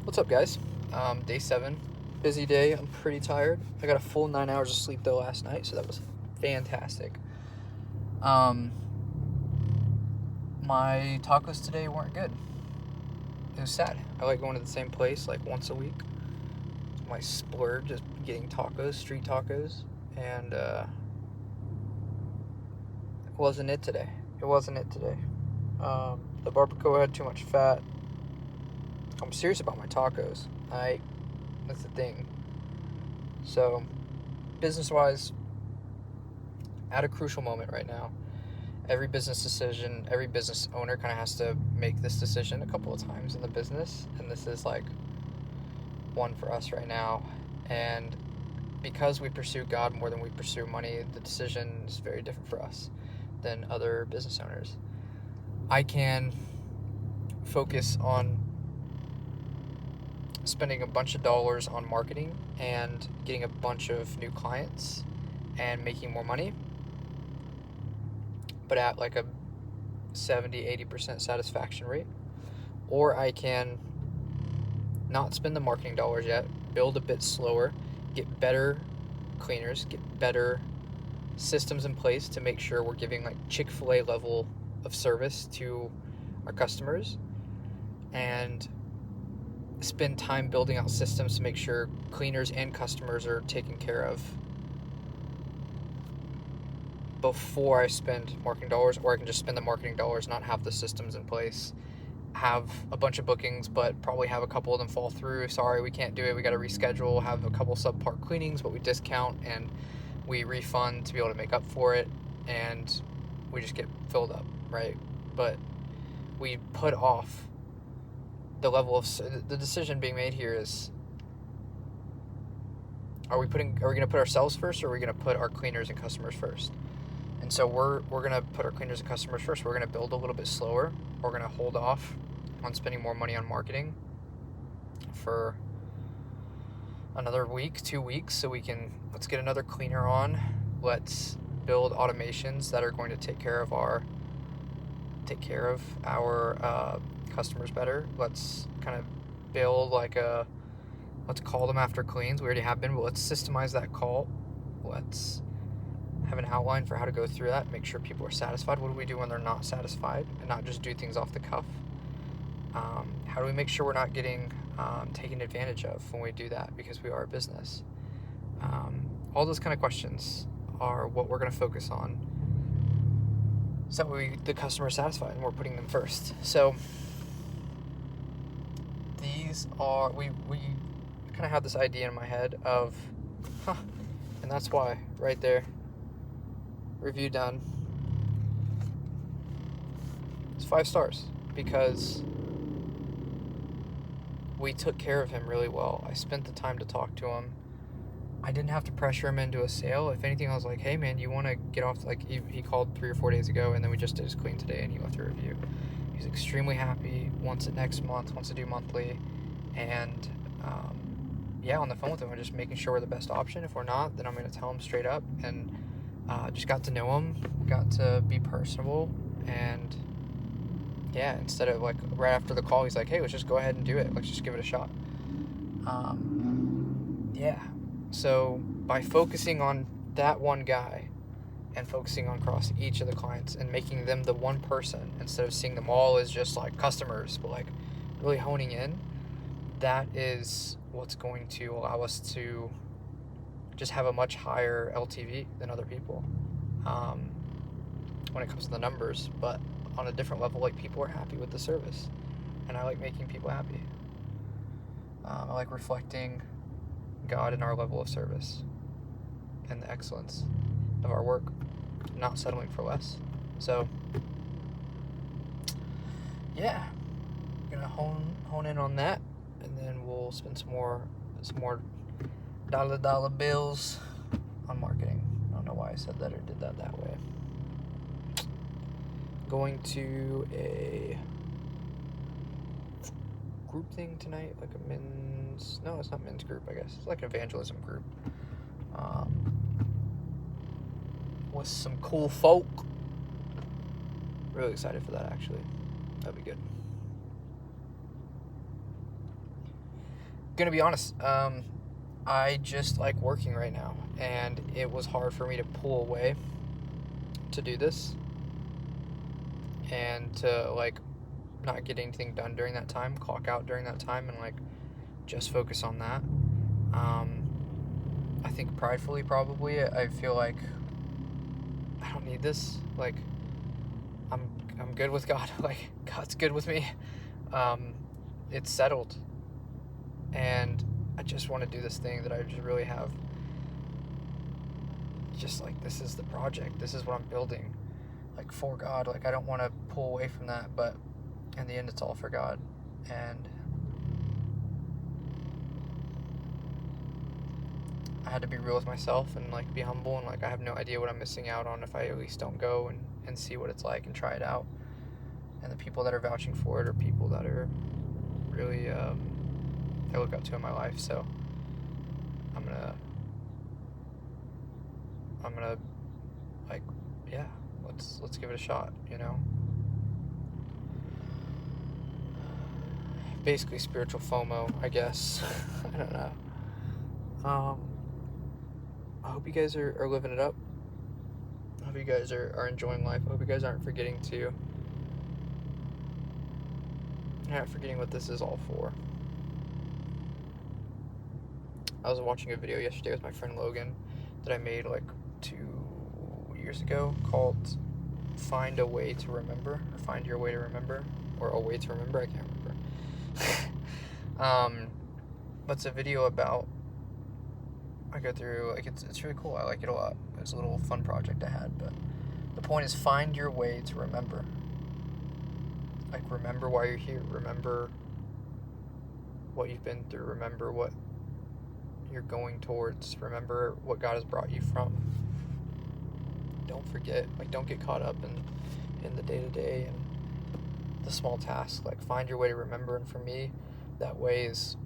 What's up, guys? Day 7. Busy day. I'm pretty tired. I got a full 9 hours of sleep, though, last night, so that was fantastic. Um, my tacos today weren't good. It was sad. I like going to the same place, like, once a week. My splurge is getting tacos, street tacos, and, it wasn't it today. It wasn't it today. The barbacoa had too much fat. I'm serious about my tacos. That's the thing. So, business-wise, at a crucial moment right now. Every business decision, every business owner kind of has to make this decision a couple of times in the business, and this is like one for us right now. And because we pursue God more than we pursue money, the decision is very different for us than other business owners. I can focus on spending a bunch of dollars on marketing and getting a bunch of new clients and making more money, but at like a 70-80% satisfaction rate. Or I can not spend the marketing dollars yet, build a bit slower, get better cleaners, get better systems in place to make sure we're giving like Chick-fil-A level of service to our customers, and spend time building out systems to make sure cleaners and customers are taken care of before I spend marketing dollars. Or I can just spend the marketing dollars, not have the systems in place, have a bunch of bookings, but probably have a couple of them fall through. Sorry, we can't do it. We got to reschedule. Have a couple subpar cleanings, but we discount and we refund to be able to make up for it, and we just get filled up, right? But we put off the level of the decision being made here is: are we going to put ourselves first, or are we going to put our cleaners and customers first? And so we're going to put our cleaners and customers first. We're going to build a little bit slower. We're going to hold off on spending more money on marketing for another week, 2 weeks, so let's get another cleaner on. Let's build automations that are going to take care of our customers better. Let's kind of build let's call them after cleans. We already have been, but let's systemize that call. Let's have an outline for how to go through that, make sure people are satisfied. What do we do when they're not satisfied, and not just do things off the cuff? How do we make sure we're not getting taken advantage of when we do that, because we are a business? All those kind of questions are what we're going to focus on, so that the customer is satisfied and we're putting them first. So these are, we kind of had this idea in my head of, and that's why, right there, review done. It's 5 stars, because we took care of him really well. I spent the time to talk to him. I didn't have to pressure him into a sale. If anything, I was like, hey man, you want to get off? Like, he called 3 or 4 days ago, and then we just did his clean today, and he left a review. He's extremely happy, wants it next month, wants to do monthly, and on the phone with him, we're just making sure we're the best option. If we're not, then I'm going to tell him straight up, and just got to know him, got to be personable, and instead of like right after the call, he's like, hey, let's just go ahead and do it. Let's just give it a shot. So by focusing on that one guy and focusing on across each of the clients and making them the one person, instead of seeing them all as just like customers, but like really honing in, that is what's going to allow us to just have a much higher LTV than other people when it comes to the numbers. But on a different level, like, people are happy with the service, and I like making people happy. I like reflecting God in our level of service and the excellence of our work, not settling for less. So I'm gonna hone in on that, and then we'll spend some more dollar bills on marketing. I don't know why I said that or did that way. Going to a group thing tonight, like a men's, no, it's not men's group, I guess. It's like an evangelism group. With some cool folk. Really excited for that, actually. That'd be good. gonna be honest, I just like working right now, and it was hard for me to pull away to do this and to like not get anything done during that time, clock out during that time, and like just focus on that. I think pridefully, probably, I feel like I don't need this. Like, I'm good with God. Like, God's good with me. It's settled, and I just want to do this thing that I just really have. Just like, this is the project. This is what I'm building, like, for God. Like, I don't want to pull away from that, but in the end, it's all for God. And I had to be real with myself and like be humble, and like I have no idea what I'm missing out on if I at least don't go and see what it's like and try it out. And the people that are vouching for it are people that are really I look up to in my life. So I'm gonna like, yeah, let's give it a shot, you know. Basically spiritual FOMO, I guess. I don't know. I hope you guys are living it up. I hope you guys are enjoying life. I hope you guys aren't forgetting to, you're not forgetting what this is all for. I was watching a video yesterday with my friend Logan that I made like 2 years ago called Find a Way to Remember, or Find Your Way to Remember, or A Way to Remember, I can't remember. But it's a video about, I go through, like, it's really cool. I like it a lot. It was a little fun project I had, but the point is find your way to remember. Like, remember why you're here. Remember what you've been through. Remember what you're going towards. Remember what God has brought you from. Don't forget. Like, don't get caught up in the day-to-day and the small tasks. Like, find your way to remember. And for me, that way is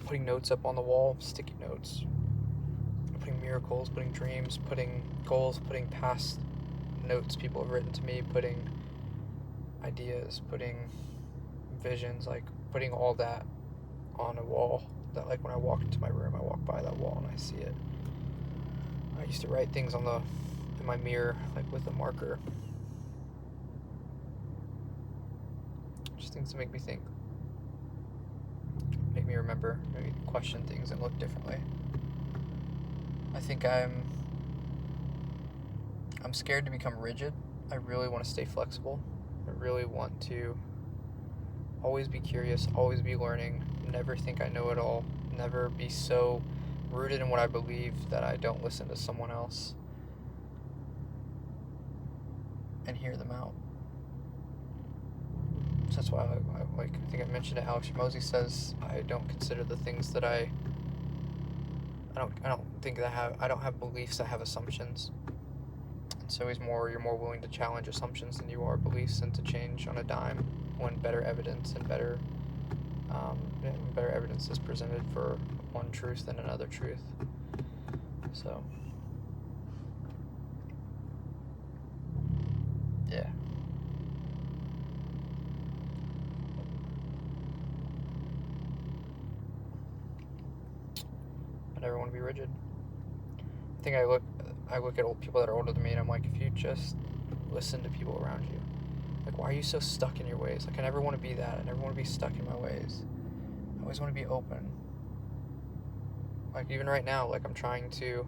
putting notes up on the wall, sticky notes, putting miracles, putting dreams, putting goals, putting past notes people have written to me, putting ideas, putting visions, like putting all that on a wall that, like, when I walk into my room, I walk by that wall and I see it. I used to write things in my mirror, like with a marker. Just things to make me think, make me remember, maybe question things and look differently. I think I'm scared to become rigid. I really want to stay flexible. I really want to always be curious, always be learning, never think I know it all, never be so rooted in what I believe that I don't listen to someone else and hear them out. So that's why I think I mentioned it. Alex Hormozy says I don't consider the things that I don't think that I don't have beliefs, I have assumptions. And so you're more willing to challenge assumptions than you are beliefs, and to change on a dime when better evidence and better evidence is presented for one truth than another truth. So yeah. I never want to be rigid. I think I look at old people that are older than me, and I'm like, if you just listen to people around you, like, why are you so stuck in your ways? Like, I never want to be that. I never want to be stuck in my ways. I always want to be open. Like, even right now, like, I'm trying to,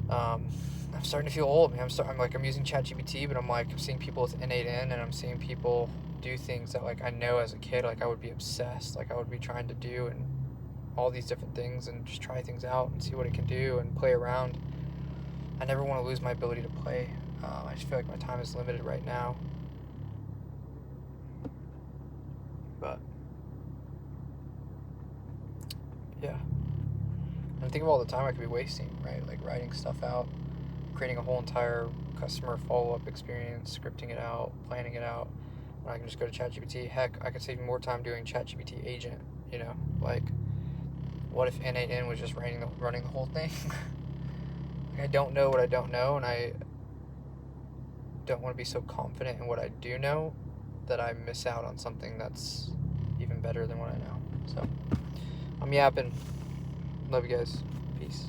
I'm starting to feel old, man. I'm using ChatGPT, but I'm like, I'm seeing people with N8N, and I'm seeing people do things that, like, I know as a kid, like, I would be obsessed, like, I would be trying to do, and all these different things, and just try things out and see what it can do and play around. I never want to lose my ability to play. I just feel like my time is limited right now. But yeah, and think of all the time I could be wasting, right? Like writing stuff out, creating a whole entire customer follow-up experience, scripting it out, planning it out, when I can just go to ChatGPT. Heck, I could save more time doing ChatGPT agent, you know? Like, what if N8N was just running the whole thing? Like, I don't know what I don't know, and I don't want to be so confident in what I do know that I miss out on something that's even better than what I know. So I'm yapping. Love you guys. Peace.